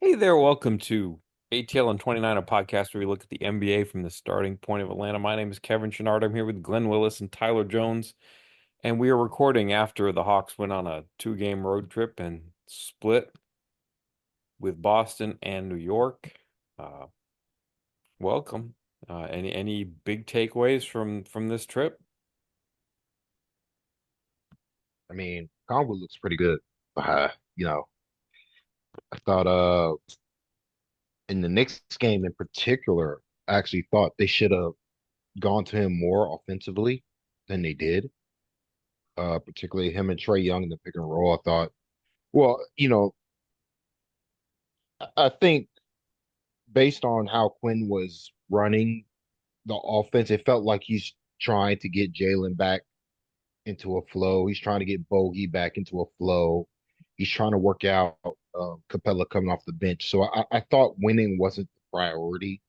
Hey there, welcome to ATL and 29, a podcast where we look at the NBA from the starting point of Atlanta. My name is Kevin Chennard. I'm here with Glenn Willis and Tyler Jones, and we are recording after the Hawks went on a two-game road trip and split with Boston and New York. Uh, welcome. Any big takeaways from this trip? I mean, Convo looks pretty good. Uh, you know, I thought in the next game in particular, I actually thought they should have gone to him more offensively than they did. Particularly him and Trey Young in the pick and roll. I thought, well, I think based on how Quinn was running the offense, it felt like he's trying to get Jalen back into a flow. He's trying to get Bogey back into a flow. He's trying to work out Capella coming off the bench. So I thought winning wasn't the priority,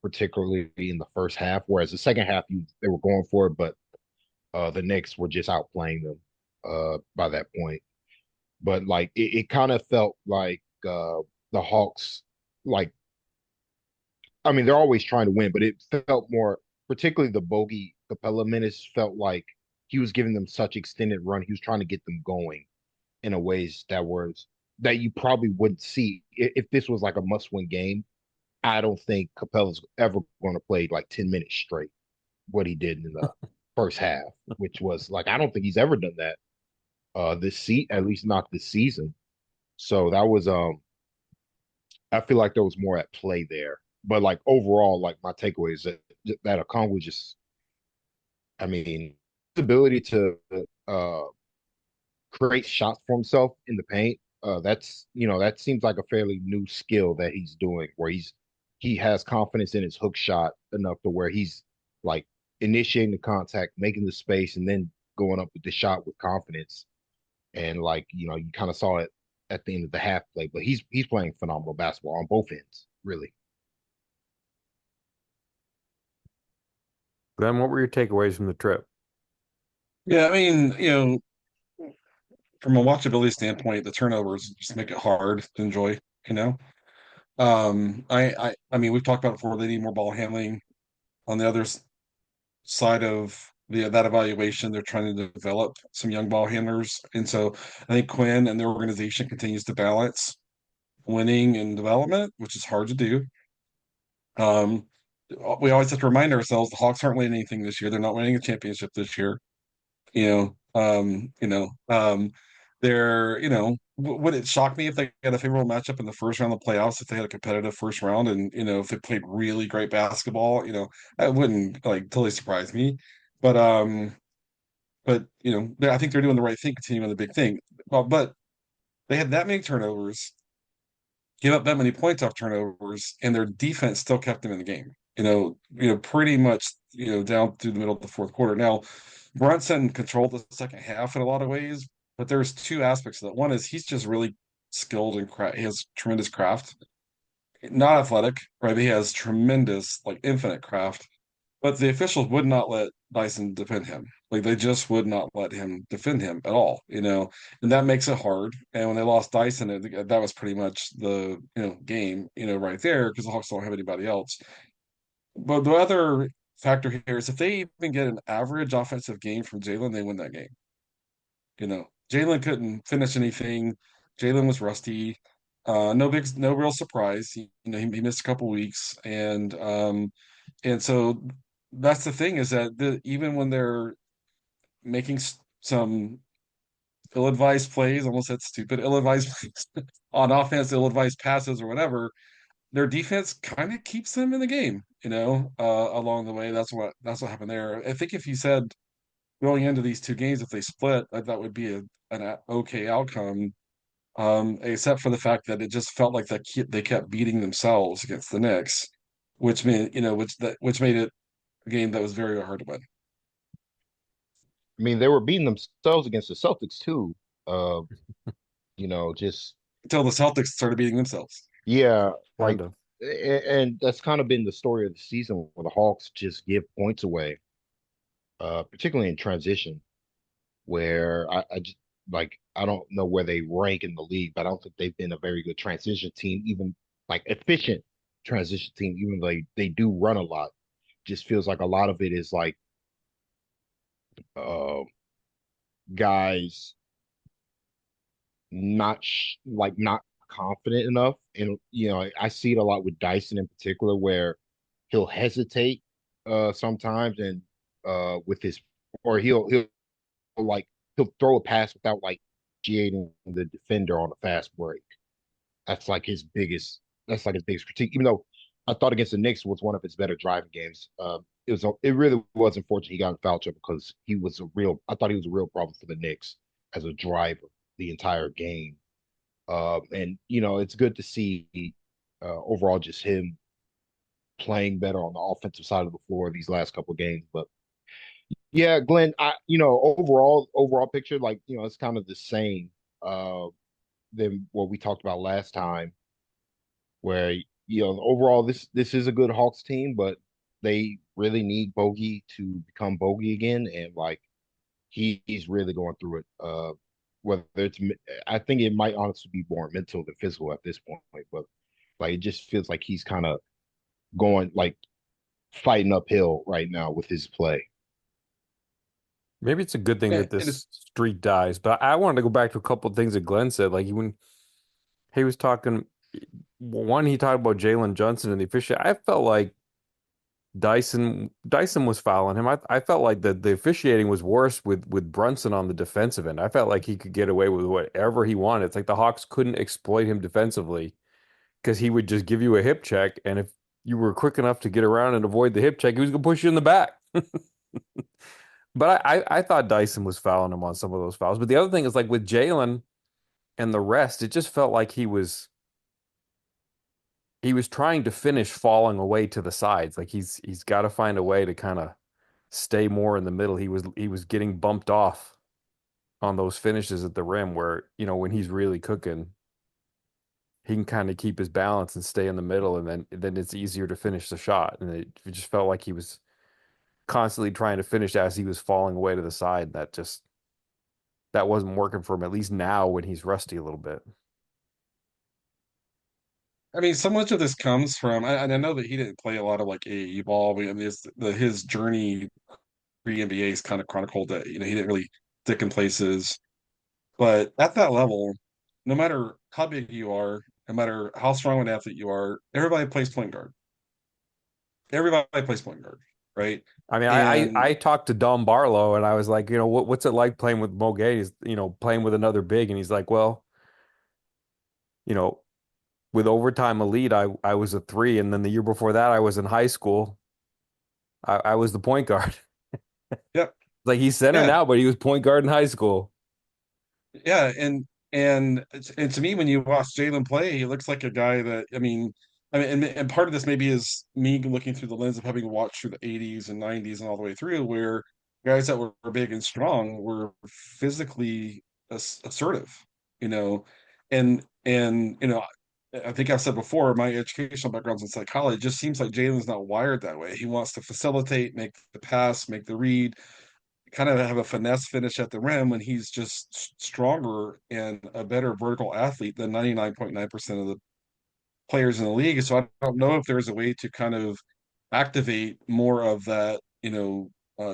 particularly in the first half. Whereas the second half, they were going for it, but the Knicks were just outplaying them by that point. But like it kind of felt like the Hawks, like I mean, they're always trying to win, but it felt more, particularly the Bogey Capella minutes, felt like he was giving them such extended run. He was trying to get them going in a ways that you probably wouldn't see if this was like a must-win game. I don't think Capella's ever going to play like 10 minutes straight, what he did in the first half, which was like I don't think he's ever done that this seat, at least not this season. So that was I feel like there was more at play there. But like overall, like my takeaway is that Okongwu just, I mean, his ability to uh create shots for himself in the paint, that seems like a fairly new skill that he's doing, where he has confidence in his hook shot enough to where he's like initiating the contact, making the space, and then going up with the shot with confidence. And like, you kind of saw it at the end of the half play, but he's playing phenomenal basketball on both ends, really. Glenn, what were your takeaways from the trip? Yeah, I mean, from a watchability standpoint, the turnovers just make it hard to enjoy, you know. I mean, we've talked about it before. They need more ball handling on the side of that evaluation. They're trying to develop some young ball handlers, and so I think Quinn and the organization continues to balance winning and development, which is hard to do. Um, we always have to remind ourselves the Hawks aren't winning anything this year. They're not winning a championship this year. you know, um, you know, um, would it shock me if they had a favorable matchup in the first round of the playoffs, if they had a competitive first round and, if they played really great basketball, that wouldn't like totally surprise me. But, I think they're doing the right thing, continuing the big thing. Well, but they had that many turnovers, give up that many points off turnovers, and their defense still kept them in the game. Pretty much, down through the middle of the fourth quarter. Now, Brunson controlled the second half in a lot of ways, but there's two aspects of that. One is he's just really skilled and he has tremendous craft. Not athletic, right? He has tremendous, like infinite craft. But the officials would not let Dyson defend him. Like they just would not let him defend him at all, and that makes it hard. And when they lost Dyson, that was pretty much the game, right there because the Hawks don't have anybody else. But the other factor here is if they even get an average offensive game from Jalen, they win that game. Jalen couldn't finish anything. Jalen was rusty. No real surprise. He missed a couple weeks, and so that's the thing is that even when they're making some ill-advised plays, almost that stupid ill-advised plays on offense, ill-advised passes or whatever, their defense kind of keeps them in the game. Along the way, that's what happened there. I think if you said going into these two games, if they split, that would be an okay outcome. Except for the fact that it just felt like they kept beating themselves against the Knicks, which made which made it a game that was very hard to win I mean, they were beating themselves against the Celtics too. Uh, just until the Celtics started beating themselves. yeah, Kind like, of. and that's kind of been the story of the season where the Hawks just give points away, particularly in transition, where I just like I don't know where they rank in the league, but I don't think they've been a very good transition team, even like efficient transition team, even though they do run a lot. Just feels like a lot of it is like uh, guys not confident enough. And I see it a lot with Dyson in particular, where he'll hesitate sometimes and with his or he'll like he'll throw a pass without like initiating the defender on a fast break. That's like his biggest. That's like his biggest critique. Even though I thought against the Knicks was one of his better driving games. It really was unfortunate he got in foul trouble because he was a real. I thought he was a real problem for the Knicks as a driver the entire game. And it's good to see overall just him playing better on the offensive side of the floor these last couple of games. But yeah, Glenn, overall picture, like it's kind of the same uh, than what we talked about last time where overall this is a good Hawks team, but they really need Bogey to become Bogey again, and like he's really going through it. Whether it's I think it might honestly be more mental than physical at this point, but like it just feels like he's kind of going like fighting uphill right now with his play. Maybe it's a good thing Yeah, that and this it's streak dies, but I wanted to go back to a couple of things that Glenn said. Like when he was talking, one, he talked about Jalen Johnson and the official. I felt like Dyson was fouling him. I felt like the officiating was worse with Brunson on the defensive end. I felt like he could get away with whatever he wanted. It's like the Hawks couldn't exploit him defensively because he would just give you a hip check, and if you were quick enough to get around and avoid the hip check, he was gonna push you in the back. But I thought Dyson was fouling him on some of those fouls. But the other thing is like with Jalen and the rest, it just felt like he was trying to finish falling away to the sides. Like he's got to find a way to kind of stay more in the middle. He was getting bumped off on those finishes at the rim where, when he's really cooking, he can kind of keep his balance and stay in the middle, and then it's easier to finish the shot. And it just felt like he was constantly trying to finish as he was falling away to the side. That wasn't working for him, at least now when he's rusty a little bit. I mean, so much of this comes from, and I know that he didn't play a lot of like AAU ball. I mean, his journey pre-NBA is kind of chronicled that he didn't really stick in places. But at that level, no matter how big you are, no matter how strong an athlete you are, everybody plays point guard. Everybody plays point guard, right? I mean, I And talked to Dom Barlow and I was like, what's it like playing with Mo Gay? He's, playing with another big, and he's like, well, you know, with overtime elite, I was a three, and then the year before that, I was in high school. I was the point guard. yep, Like he's center yeah, now, but he was point guard in high school. yeah, and to me, when you watch Jalen play, he looks like a guy that and part of this maybe is me looking through the lens of having watched through the '80s and '90s and all the way through, where guys that were big and strong were physically assertive, you know, and I think I've said before, my educational background's in psychology. It just seems like Jalen's not wired that way. He wants to facilitate, make the pass, make the read, kind of have a finesse finish at the rim when he's just stronger and a better vertical athlete than 99.9% of the players in the league. So I don't know if there's a way to kind of activate more of that,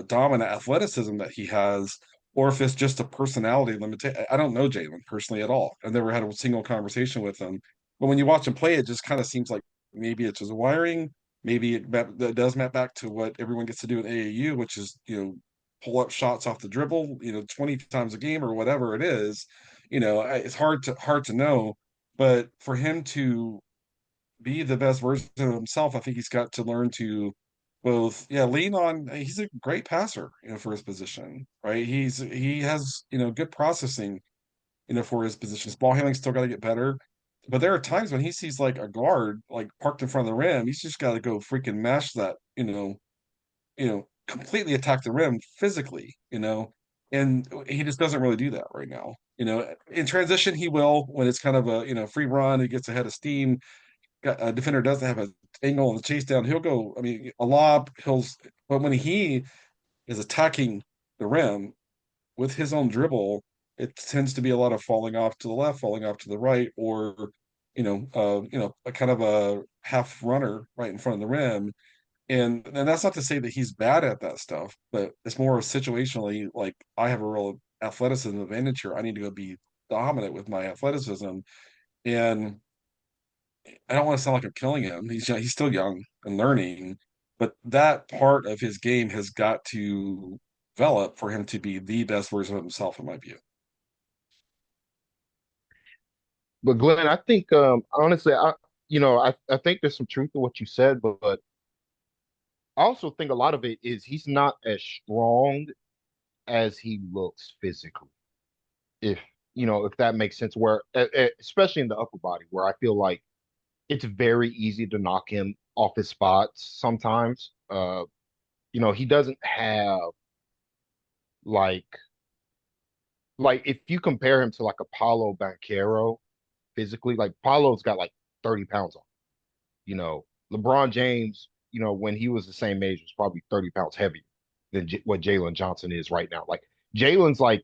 dominant athleticism that he has, or if it's just a personality limitation. I don't know Jalen personally at all. I've never had a single conversation with him. But when you watch him play, it just kind of seems like maybe it's just wiring. Maybe that does map back to what everyone gets to do in AAU, which is, pull up shots off the dribble, 20 times a game or whatever it is. It's hard to know. But for him to be the best version of himself, I think he's got to learn to both, yeah, lean on. He's a great passer, for his position, right? He has good processing, for his position. His ball handling still got to get better, but there are times when he sees like a guard like parked in front of the rim, he's just got to go freaking mash that, completely attack the rim physically, and he just doesn't really do that right now. In transition, he will when it's kind of a free run. He gets ahead of steam. A defender doesn't have an angle on the chase down. He'll go. I mean, a lob. But when he is attacking the rim with his own dribble, it tends to be a lot of falling off to the left, falling off to the right, or a kind of a half runner right in front of the rim. And that's not to say that he's bad at that stuff, but it's more of situationally, like I have a real athleticism advantage here. I need to go be dominant with my athleticism. And I don't want to sound like I'm killing him. He's still young and learning, but that part of his game has got to develop for him to be the best version of himself, in my view. But Glenn, I think honestly, I think there's some truth to what you said, but I also think a lot of it is he's not as strong as he looks physically. If if that makes sense, where especially in the upper body, where I feel like it's very easy to knock him off his spots sometimes. He doesn't have like if you compare him to like Apollo Banchero physically, like Paulo's got like 30 pounds on. LeBron James, when he was the same age, was probably 30 pounds heavier than what Jalen Johnson is right now. Like Jalen's like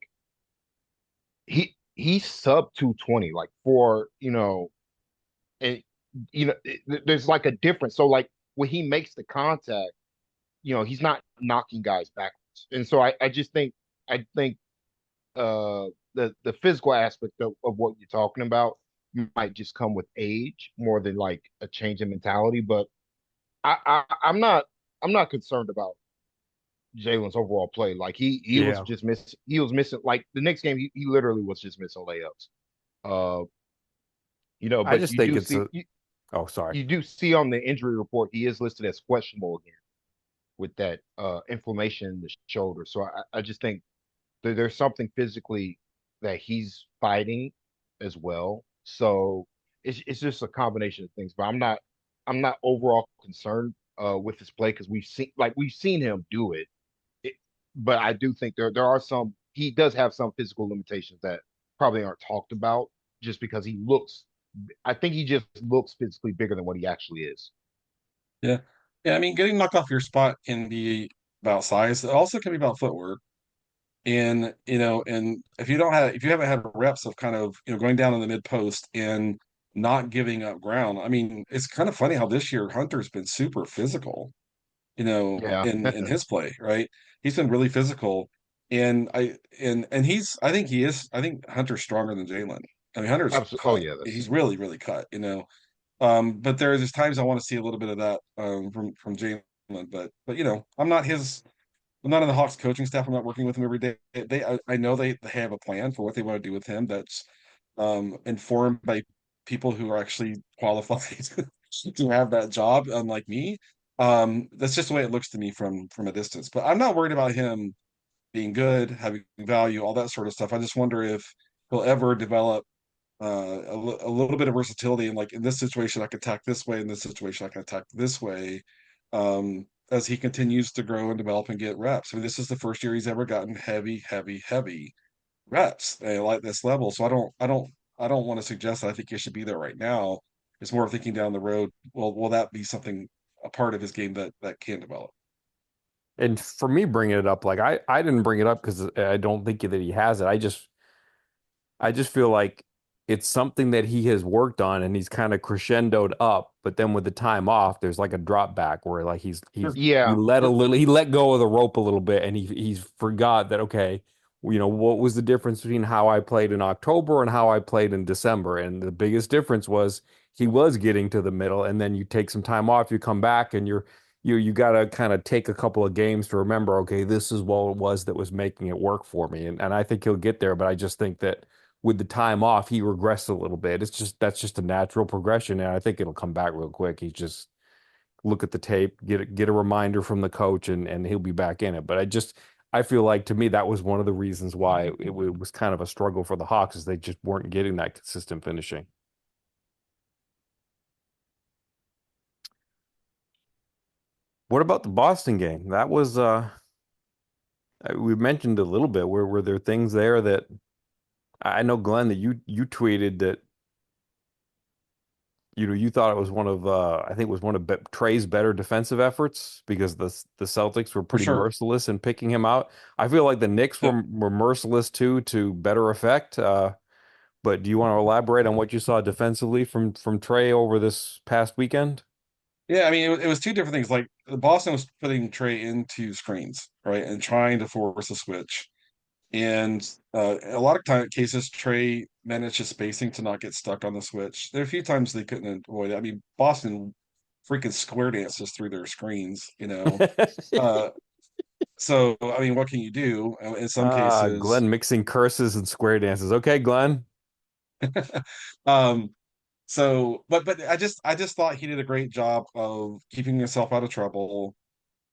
he's sub 220, like for and there's like a difference. So like when he makes the contact, he's not knocking guys backwards. And so I think the physical aspect of what you're talking about might just come with age more than like a change in mentality. But I'm not concerned about Jalen's overall play. Like he was Yeah. just he was missing like the next game he literally was just missing layups. Uh, I but just think it's a, oh, sorry. you do see on the injury report he is listed as questionable again with that inflammation in the shoulder. So I just think there's something physically that he's fighting as well. So it's just a combination of things. But I'm not overall concerned with his play because we've seen him do it. it. But I do think there are some he does have some physical limitations that probably aren't talked about just because I think he just looks physically bigger than what he actually is. Yeah. Yeah, I mean, getting knocked off your spot can be about size. It also can be about footwork. And if you haven't had reps of kind of, going down in the mid post and not giving up ground. I mean, it's kind of funny how this year Hunter's been super physical, Yeah. in his play, right? He's been really physical. I think Hunter's stronger than Jalen. I mean, Hunter's Absolutely. Oh cut. yeah, He's really, really cut. But there's times I want to see a little bit of that from Jalen. But I'm not in the Hawks coaching staff. I'm not working with him every day. I know they have a plan for what they want to do with him. That's informed by people who are actually qualified to have that job, unlike me. That's just the way it looks to me from a distance. But I'm not worried about him being good, having value, all that sort of stuff. I just wonder if he'll ever develop a little bit of versatility. And like in this situation, I can attack this way. In this situation, I can attack this way. As he continues to grow and develop and get reps. I mean, this is the first year he's ever gotten heavy, heavy, heavy reps like this level. So I don't want to suggest that I think he should be there right now. It's more thinking down the road. Well, will that be something a part of his game that can develop? And for me, bringing it up, like I didn't bring it up because I don't think that he has it. I just feel like it's something that he has worked on and he's kind of crescendoed up, but then with the time off, there's like a drop back where like Yeah. he let go of the rope a little bit and he's forgot that okay, what was the difference between how I played in October and how I played in December? And the biggest difference was he was getting to the middle and then you take some time off, you come back and you got to kind of take a couple of games to remember, okay, this is what it was that was making it work for me. And I think he'll get there, but I just think that with the time off, he regressed a little bit. That's just a natural progression, and I think it'll come back real quick. He just look at the tape, get a reminder from the coach, and he'll be back in it. But I feel like to me that was one of the reasons why it was kind of a struggle for the Hawks is they just weren't getting that consistent finishing. What about the Boston game? That was we mentioned a little bit. Were there things there that I know, Glenn, that you tweeted that you thought it was one of I think it was one of Trey's better defensive efforts because the Celtics were for pretty sure. merciless in picking him out. I feel like the Knicks Yep. were merciless too to better effect. But do you want to elaborate on what you saw defensively from Trey over this past weekend? Yeah, I mean, it was two different things. Like Boston was putting Trey into screens, right, and trying to force a switch. And a lot of cases, Trey managed his spacing to not get stuck on the switch. There are a few times they couldn't avoid it. I mean, Boston freaking square dances through their screens. Uh, so, I mean, what can you do? In some cases, Glenn mixing curses and square dances. Okay, Glenn. um, but I just thought he did a great job of keeping himself out of trouble.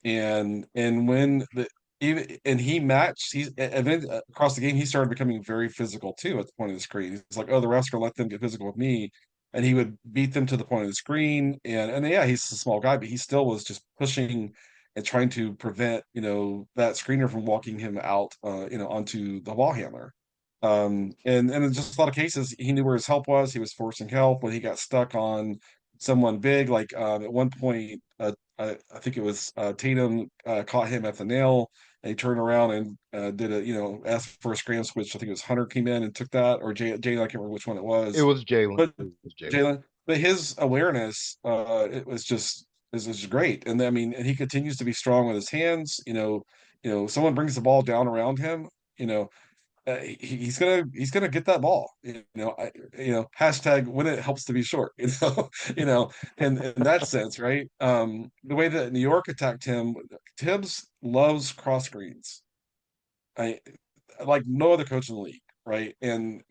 And when the even and he matched and then across the game he started becoming very physical too at the point of the screen. He's like, oh, the refs gonna let them get physical with me, and he would beat them to the point of the screen. And yeah, he's a small guy, but he still was just pushing and trying to prevent that screener from walking him out onto the ball handler. And in just a lot of cases, he knew where his help was. He was forcing help when he got stuck on someone big. Like at one point, I think it was Tatum caught him at the nail, and he turned around and did asked for a scram switch. I think it was Hunter came in and took that, or Jay, I can't remember which one it It was, was Jalen. but It was Jalen. Jalen, but his awareness, it was just is great. And I mean, and he continues to be strong with his hands. Someone brings the ball down around him. You know, he's gonna get that ball. Hashtag when it helps to be short. In that sense, right? The way that New York attacked him, Tibbs loves cross screens. I like no other coach in the league, right? And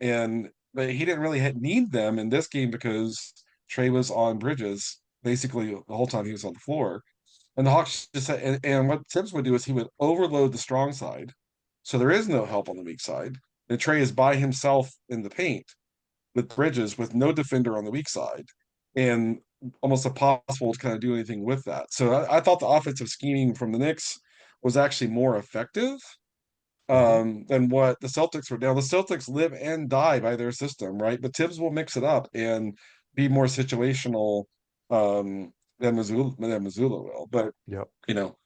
but he didn't really need them in this game because Trey was on Bridges basically the whole time he was on the floor. And the Hawks just and what Tibbs would do is he would overload the strong side, so there is no help on the weak side. And Trey is by himself in the paint with Bridges with no defender on the weak side, and almost impossible to kind of do anything with that. So I thought the offensive scheming from the Knicks was actually more effective Mhm. than what the Celtics were. Now the Celtics live and die by their system, right? But Tibbs will mix it up and be more situational than Missoula will. But Yep. you know,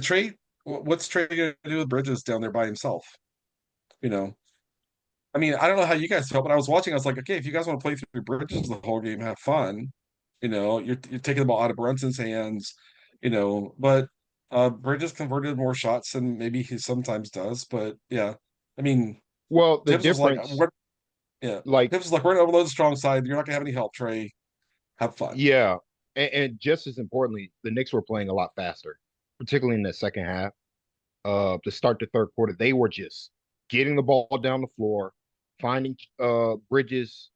Trey, what's Trey gonna do with Bridges down there by himself? You know, I mean, I don't know how you guys felt, but I was watching. I was like, okay, if you guys want to play through Bridges the whole game, have fun. You're taking the ball out of Brunson's hands. But Bridges converted more shots than maybe he sometimes does. But yeah, I mean, Well, the Tibbs was like, difference, what? Yeah, like, Tibbs was like, we're gonna overload the strong side. You're not gonna have any help, Trey. Have fun. yeah, and just as importantly, the Knicks were playing a lot faster, particularly in the second half. To start the third quarter, they were just getting the ball down the floor, finding Bridges,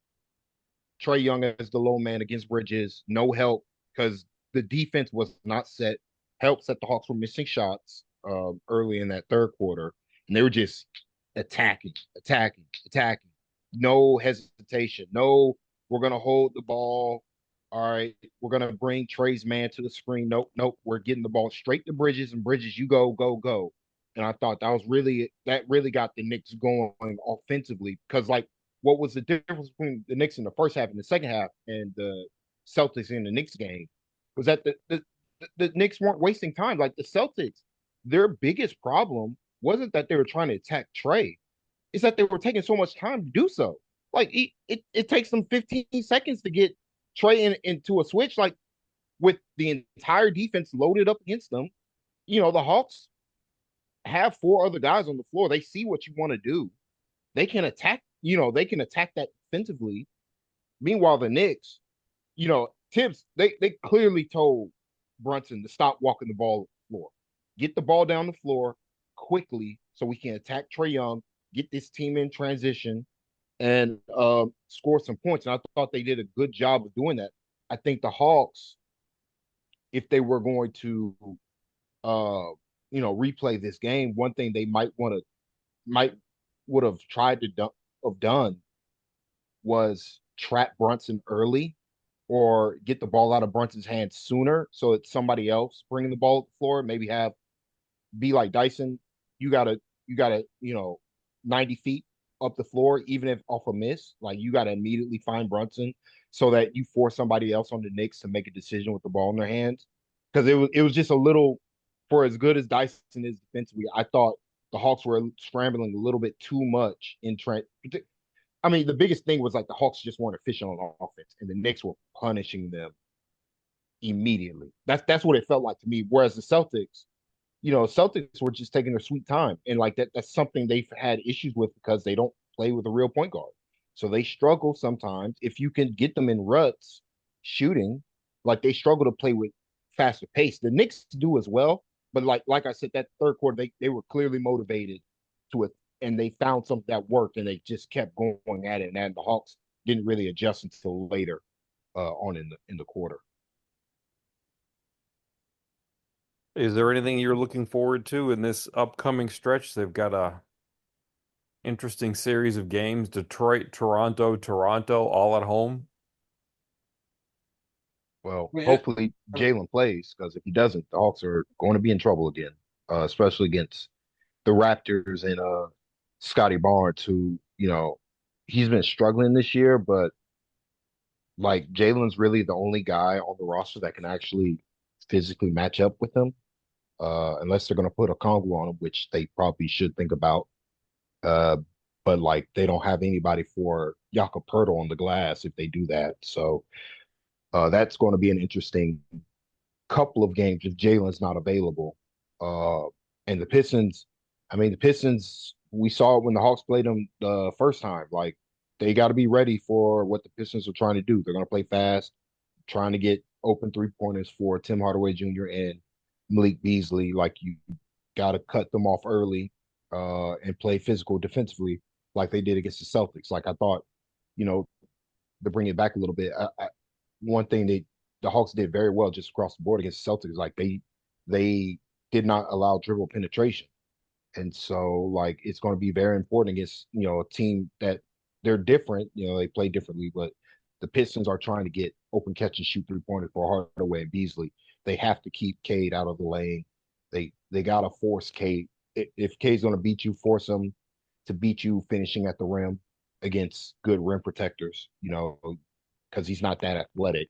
Trey Young as the low man against Bridges, no help because the defense was not set. Helps that the Hawks were missing shots early in that third quarter, and they were just attacking, attacking, attacking. No hesitation. No, we're gonna hold the ball. All right, we're gonna bring Trey's man to the screen. Nope, nope. We're getting the ball straight to Bridges, and Bridges, you go, go, go. And I thought that really got the Knicks going offensively because what was the difference between the Knicks in the first half and the second half and the Celtics in the Knicks game was that the Knicks weren't wasting time. Like the Celtics, their biggest problem wasn't that they were trying to attack Trey, it's that they were taking so much time to do so. Like it takes them 15 seconds to get Trey into a switch. Like with the entire defense loaded up against them, the Hawks have four other guys on the floor. They see what you want to do. They can attack, they can attack that defensively. Meanwhile, the Knicks, Tibbs, they clearly told Brunson to stop walking the ball the floor. Get the ball down the floor quickly so we can attack Trey Young, get this team in transition, and score some points. And I thought they did a good job of doing that. I think the Hawks, if they were going to, uh, replay this game, one thing they might would have tried to have done was trap Brunson early or get the ball out of Brunson's hands sooner so it's somebody else bringing the ball to the floor. Maybe be like Dyson. You gotta, 90 feet. up the floor, even if off a miss. Like you got to immediately find Brunson so that you force somebody else on the Knicks to make a decision with the ball in their hands. Because it was just a little, for as good as Dyson is defensively, I thought the Hawks were scrambling a little bit too much in Trent. I mean, the biggest thing was like the Hawks just weren't efficient on offense, and the Knicks were punishing them immediately. That's what it felt like to me. Whereas the Celtics, Celtics were just taking their sweet time. And like that's something they've had issues with because they don't play with a real point guard. So they struggle sometimes. If you can get them in ruts shooting, like they struggle to play with faster pace. The Knicks do as well. But like I said, that third quarter, they were clearly motivated to it and they found something that worked and they just kept going at it. And the Hawks didn't really adjust until later on in the quarter. Is there anything you're looking forward to in this upcoming stretch? They've got a interesting series of games: Detroit, Toronto, Toronto, all at home. Well, I mean, hopefully Jalen plays because if he doesn't, the Hawks are going to be in trouble again, especially against the Raptors and Scotty Barnes, who he's been struggling this year, but like Jalen's really the only guy on the roster that can actually physically match up with him, unless they're going to put a Congo on him, which they probably should think about. Uh, but like they don't have anybody for Jakob Poeltl on the glass if they do that, so that's going to be an interesting couple of games if Jalen's not available. Uh, and the Pistons, I mean, the Pistons, we saw it when the Hawks played them the first time. Like, they got to be ready for what the Pistons are trying to do. They're going to play fast, trying to get open three-pointers for Tim Hardaway Jr. and Malik Beasley. Like, you got to cut them off early and play physical defensively like they did against the Celtics. Like, I thought, you know, to bring it back a little bit, one thing the Hawks did very well just across the board against the Celtics, like they did not allow dribble penetration. And so like it's going to be very important against, a team that they're different, they play differently, but the Pistons are trying to get open catch and shoot three-pointers for Hardaway and Beasley. They have to keep Cade out of the lane. They gotta force Cade. If Cade's gonna beat you, force him to beat you finishing at the rim against good rim protectors, because he's not that athletic.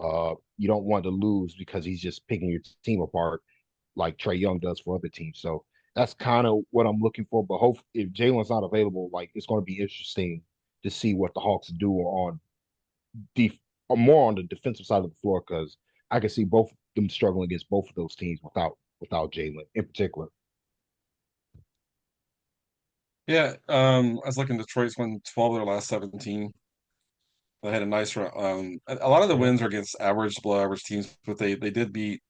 You don't want to lose because he's just picking your team apart like Trey Young does for other teams. So that's kind of what I'm looking for. But hope if Jalen's not available, like it's going to be interesting to see what the Hawks do on def or more on the defensive side of the floor because I can see both them struggling against both of those teams without Jalen in particular. yeah. I was looking. Detroit's won 12 of their last 17. They had a nice run. A lot of the Mhm. wins are against average, below average teams, but they did beat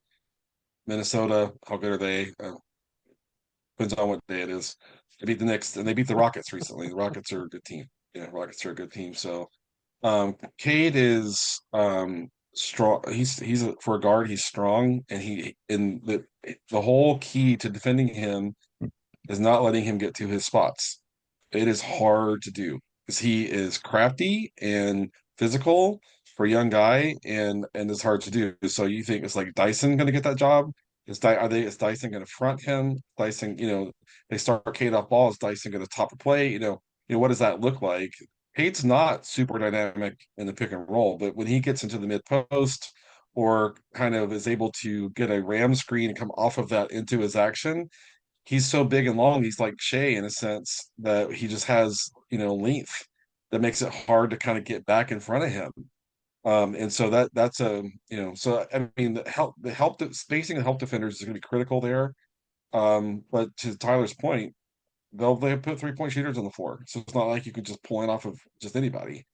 Minnesota. How good are they? Depends on what day it is. They beat the Knicks and they beat the Rockets recently. The Rockets are a good team. Yeah, Rockets are a good team. So Cade is strong. For a guard, he's strong, and the whole key to defending him is not letting him get to his spots. It is hard to do because he is crafty and physical for a young guy, and it's hard to do. So you think it's like Dyson going to get that job? Is Dyson going to front him? Dyson, they start Cade off ball. Is Dyson going to top the play? What does that look like? Cade's not super dynamic in the pick and roll, but when he gets into the mid post or kind of is able to get a ram screen and come off of that into his action, he's so big and long. He's like Shea in a sense that he just has, length that makes it hard to kind of get back in front of him. And so that's so I mean, spacing the help defenders is going to be critical there. But to Tyler's point, they put 3-point shooters on the floor, so it's not like you could just pull it off of just anybody,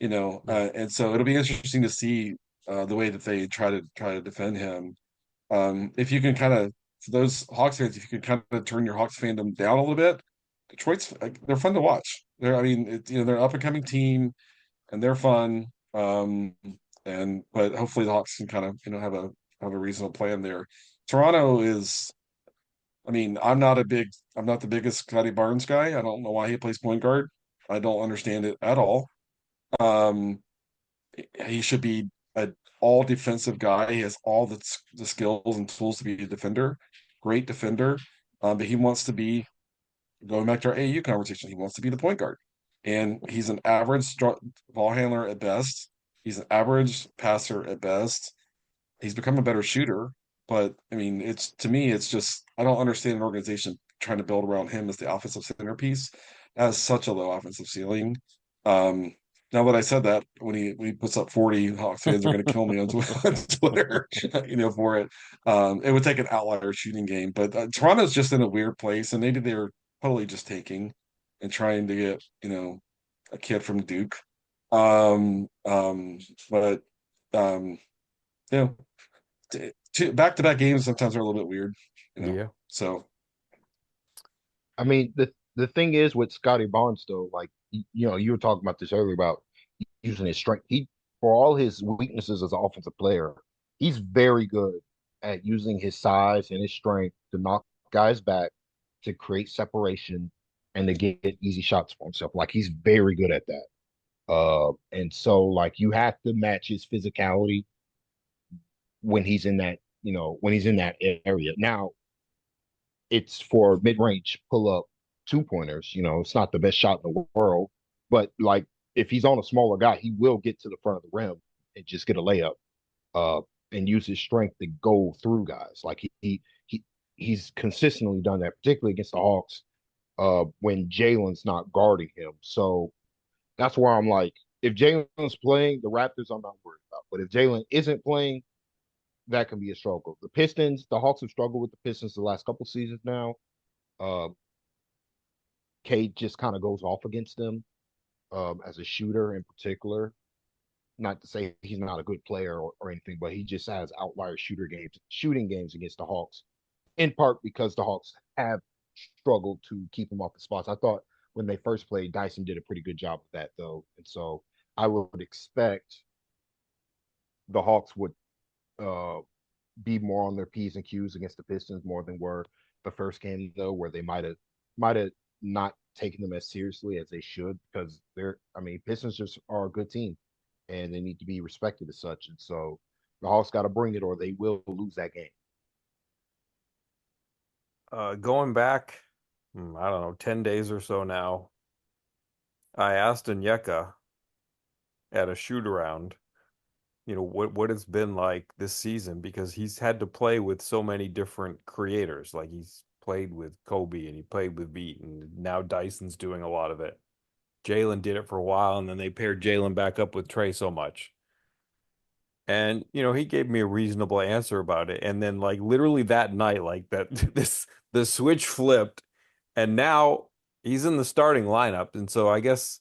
and so it'll be interesting to see the way that they try to defend him. If you can kind of, for those Hawks fans, if you could kind of turn your Hawks fandom down a little bit, Detroit's they're fun to watch. I mean, they're an up and coming team and they're fun. But hopefully the Hawks can kind of have a reasonable plan there. Toronto is, I mean, I'm not the biggest Scotty Barnes guy. I don't know why he plays point guard. I don't understand it at all. Um, he should be an all defensive guy. He has all the skills and tools to be a defender, great defender. But he wants to be going back to our AU conversation, he wants to be the point guard, and he's an average ball handler at best. He's an average passer at best. He's become a better shooter, but I mean, it's to me, it's just I don't understand an organization trying to build around him as the offensive centerpiece, has such a low offensive ceiling. Um, Now that I said that, when he puts up 40, Hawks fans are going to kill me on Twitter, for it. It would take an outlier shooting game, but Toronto's just in a weird place, and maybe they're totally just taking and trying to get a kid from Duke. Um, um, but um, you know, two back-to-back games sometimes are a little bit weird. Yeah. So I mean, the thing is with Scotty Barnes though, like you were talking about this earlier about using his strength. He for all his weaknesses as an offensive player, he's very good at using his size and his strength to knock guys back, to create separation, and to get easy shots for himself. Like he's very good at that. And so like you have to match his physicality when he's in that, when he's in that area. Now, it's for mid-range pull-up two-pointers. It's not the best shot in the world, but like if he's on a smaller guy, he will get to the front of the rim and just get a layup, uh, and use his strength to go through guys. Like he's consistently done that, particularly against the Hawks, when Jalen's not guarding him. So that's why I'm like, if Jalen's playing, the Raptors I'm not worried about. But if Jalen isn't playing, that can be a struggle. The Hawks have struggled with the Pistons the last couple seasons now. Uh, Cade just kind of goes off against them, as a shooter in particular. Not to say he's not a good player or anything, but he just has outlier shooting games against the Hawks, in part because the Hawks have struggled to keep him off the spots. I thought when they first played, Dyson did a pretty good job of that, though. And so I would expect the Hawks would uh, be more on their P's and Q's against the Pistons more than were the first game, though, where they might have not taken them as seriously as they should, because Pistons just are a good team and they need to be respected as such. And so the Hawks got to bring it or they will lose that game. Going back, I don't know, 10 days or so now, I asked Onyeka at a shoot around, what it's been like this season because he's had to play with so many different creators. Like he's played with Kobe and he played with Beat, and now Dyson's doing a lot of it. Jalen did it for a while, and then they paired Jalen back up with Trey so much. And he gave me a reasonable answer about it. And then like literally that night, like that the switch flipped, and now he's in the starting lineup. And so I guess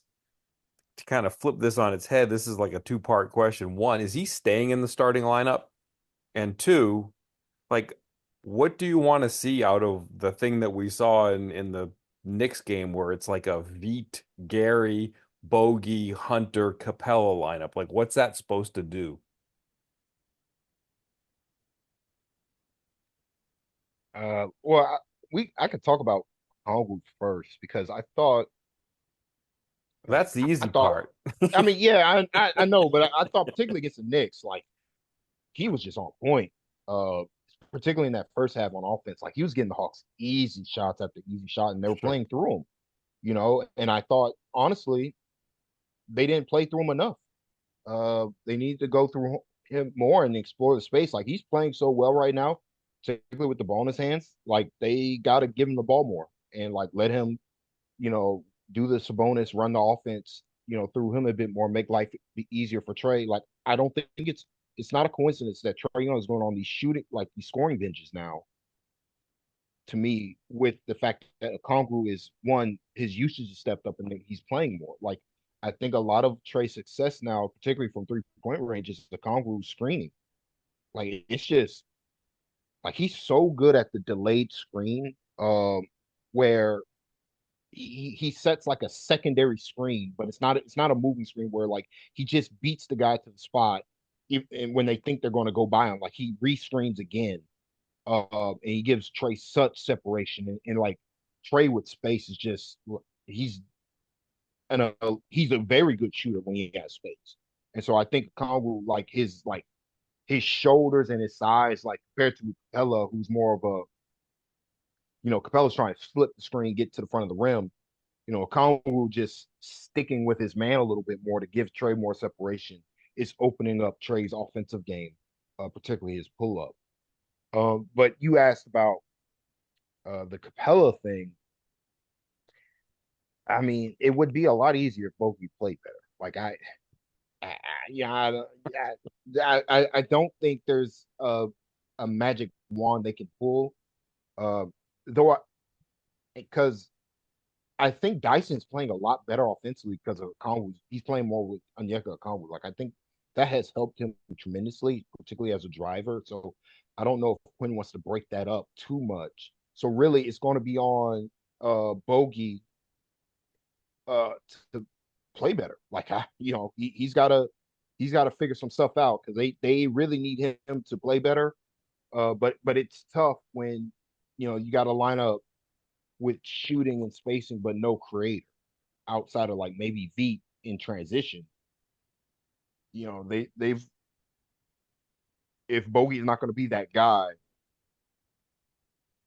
to kind of flip this on its head, this is like a two-part question. One, is he staying in the starting lineup? And two, like, what do you want to see out of the thing that we saw in the Knicks game where it's like a Veet, Gary, Bogey, Hunter, Capella lineup? Like, what's that supposed to do? Well, I could talk about Congress first because That's the I easy thought, part. I mean, yeah, I know, but I thought particularly against the Knicks, like he was just on point. Uh, Particularly in that first half on offense, like he was getting the Hawks easy shots after easy shot, and they were Sure. playing through him. And I thought honestly they didn't play through him enough. They need to go through him more and explore the space. Like he's playing so well right now, particularly with the ball in his hands. Like they got to give him the ball more and like let him, you know, do the Sabonis, run the offense, through him a bit more, make life be easier for Trey. Like I don't think it's not a coincidence that Trey Young is going on these scoring binges now. To me, with the fact that Okongwu is one, his usage has stepped up and he's playing more. Like I think a lot of Trey's success now, particularly from 3-point range, is Okongwu screening. Like it's just like he's so good at the delayed screen, where he sets like a secondary screen, but it's not a moving screen where like he just beats the guy to the spot, and when they think they're going to go by him, like he re-screens again, and he gives Trey such separation, and like Trey with space is just he's he's a very good shooter when he has space, and so I think Congo like his shoulders and his size, like compared to Ella, who's more of a Capella's trying to flip the screen, get to the front of the rim. Okongwu just sticking with his man a little bit more to give Trey more separation is opening up Trey's offensive game, particularly his pull up. But you asked about the Capella thing. I mean, it would be a lot easier if Bogey played better. Like I yeah, I don't think there's a magic wand they can pull. Uh, though, because I think Dyson's playing a lot better offensively because of Conwu. He's playing more with Onyeka Conwu. Like I think that has helped him tremendously, particularly as a driver. So I don't know if Quinn wants to break that up too much. So really, it's going to be on Bogey to play better. Like he's got to figure some stuff out because they really need him to play better. But it's tough when you got to line up with shooting and spacing, but no creator outside of like maybe Veet in transition. They've if Bogey's not going to be that guy,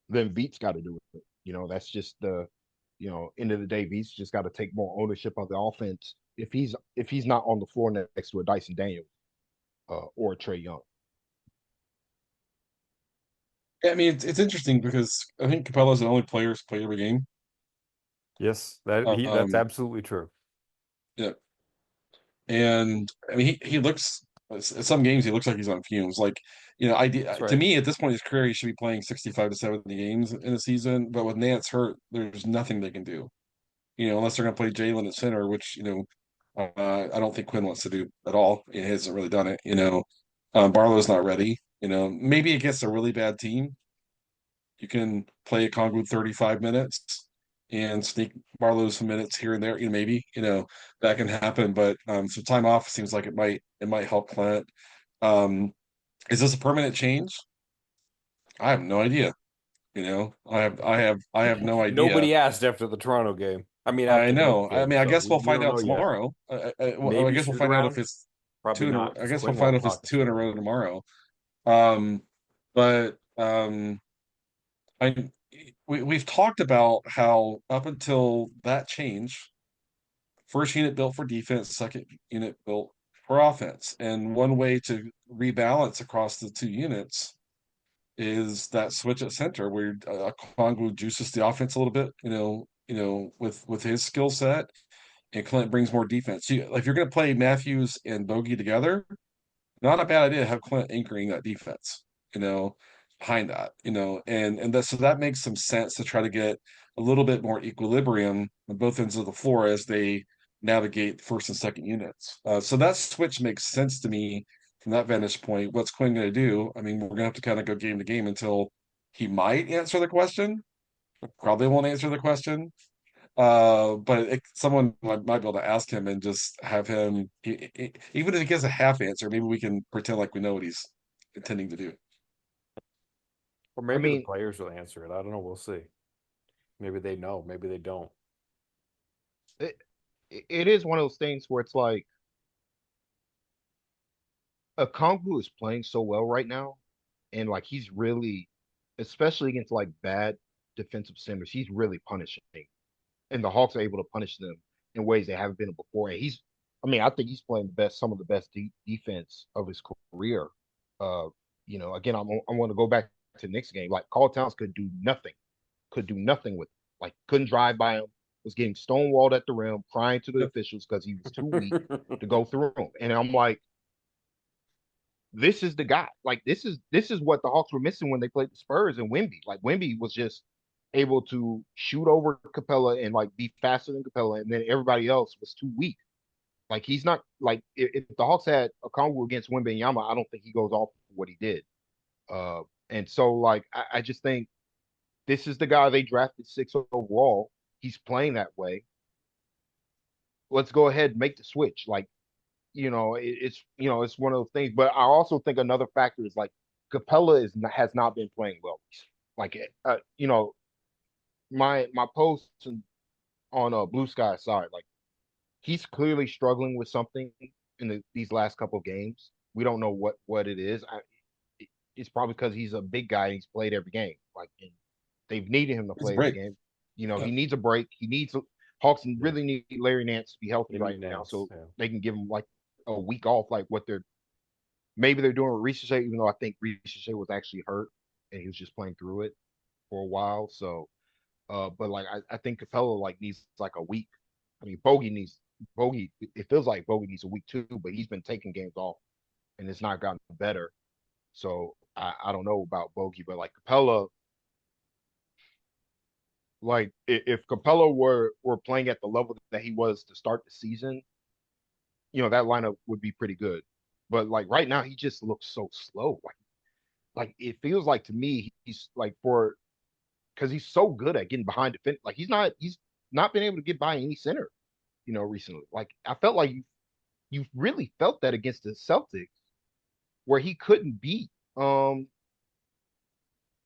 then Veet's got to do it. That's just end of the day, Veet's just got to take more ownership of the offense if he's not on the floor next to a Dyson Daniels or a Trey Young. Yeah, I mean, it's interesting because I think Capella's the only player who's played every game. Yes, that's Um, absolutely true. yeah, and I mean, he looks at some games he looks like he's on fumes. Like, That's to right. me at this point in his career, he should be playing 65 to 70 games in a season. But with Nance hurt, there's nothing they can do. Unless they're going to play Jalen at center, which I don't think Quinn wants to do at all. He hasn't really done it. Barlow's not ready. Maybe against a really bad team, you can play a Kongu 35 minutes and sneak Barlow some minutes here and there. Maybe that can happen. But some time off seems like it might help Clint. Um, is this a permanent change? I have no idea. I have no idea. Nobody asked after the Toronto game. I mean, I after both know. I games, mean, I so guess we, we'll we find don't out know yet. tomorrow. I Maybe guess we'll shoot find out if around. it's Probably two in a. not I because guess we'll Quinn find won't out if it's talk to two in a Trey. row tomorrow. Um, but I we've talked about how up until that change, first unit built for defense, second unit built for offense, and one way to rebalance across the two units is that switch at center where Kongu juices the offense a little bit. With his skill set, and Clint brings more defense. If you're going to play Matthews and Bogey together, not a bad idea to have Clint anchoring that defense, you know, behind that, and that so that makes some sense to try to get a little bit more equilibrium on both ends of the floor as they navigate first and second units. So that switch makes sense to me from that vantage point. What's Quinn going to do? I mean, we're going to have to kind of go game to game until he might answer the question. Probably won't answer the question, but someone might be able to ask him and just have him, even if he gives a half answer, maybe we can pretend like we know what he's intending to do. Or I maybe the mean, players will answer it. I don't know. We'll see. Maybe they know. Maybe they don't. it it is one of those things where it's like Okongwu is playing so well right now, and like he's really, especially against like bad defensive centers, he's really punishing, and the Hawks are able to punish them in ways they haven't been before. And I mean, I think he's playing some of the best defense of his career. Uh, again, I want to go back to the Knicks game. Like Carl Towns could do nothing with him. Like couldn't drive by him, was getting stonewalled at the rim, crying to the Yep. officials because he was too weak to go through him. And I'm like, this is the guy. Like this is what the Hawks were missing when they played the Spurs and Wemby. Like Wemby was just able to shoot over Capella and like be faster than Capella, and then everybody else was too weak. Like he's not like if the Hawks had a combo against Wembenyama, I don't think he goes off what he did. Uh, and so like I just think this is the guy they drafted six overall. He's playing that way. Let's go ahead and make the switch. Like it's one of those things. But I also think another factor is like Capella has not been playing well. Like my post on Blue Sky side, like he's clearly struggling with something in these last couple of games. We don't know what it is. It's probably because he's a big guy and he's played every game. Like They've needed him to It's a play every break. game. Yeah. He needs a break. Hawks Yeah. really need Larry Nance to be healthy Give me right now, Nance. so Yeah. they can give him like a week off, like what they're maybe they're doing with Ricochet, even though I think Ricochet was actually hurt and he was just playing through it for a while. So, but like I think Capella like needs like a week. I mean, Bogey. It feels like Bogey needs a week too, but he's been taking games off and it's not gotten better. So I don't know about Bogey, but like Capella, like if Capella were playing at the level that he was to start the season, that lineup would be pretty good. But like right now, he just looks so slow. Like it feels like to me, he's like because he's so good at getting behind the fence. Like he's not been able to get by any center, recently. Like I felt like you really felt that against the Celtics, where he couldn't beat Luke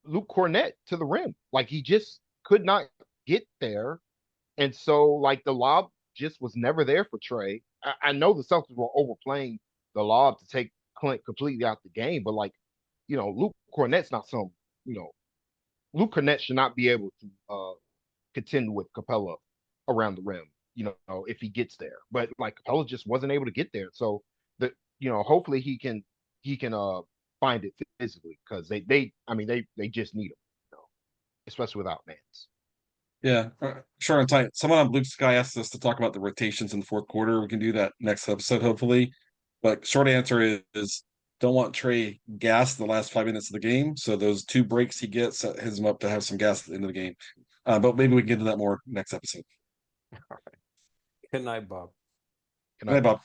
Cornett to the rim. Like he just could not get there. And so like the lob just was never there for Trey. I know the Celtics were overplaying the lob to take Clint completely out the game, but like, Luke Cornett's not Luke Cornett should not be able to contend with Capella around the rim, if he gets there. But like Capella just wasn't able to get there. So hopefully he can find it physically because they just need him, especially without Nance. Yeah, sure and tight. Someone on Blue Sky asked us to talk about the rotations in the fourth quarter. We can do that next episode, hopefully. But short answer is don't want Trey gas the last 5 minutes of the game. So those 2 breaks he gets hits him up to have some gas at the end of the game. But maybe we can get into that more next episode. Good night, Bob. Can Good I night, Bob.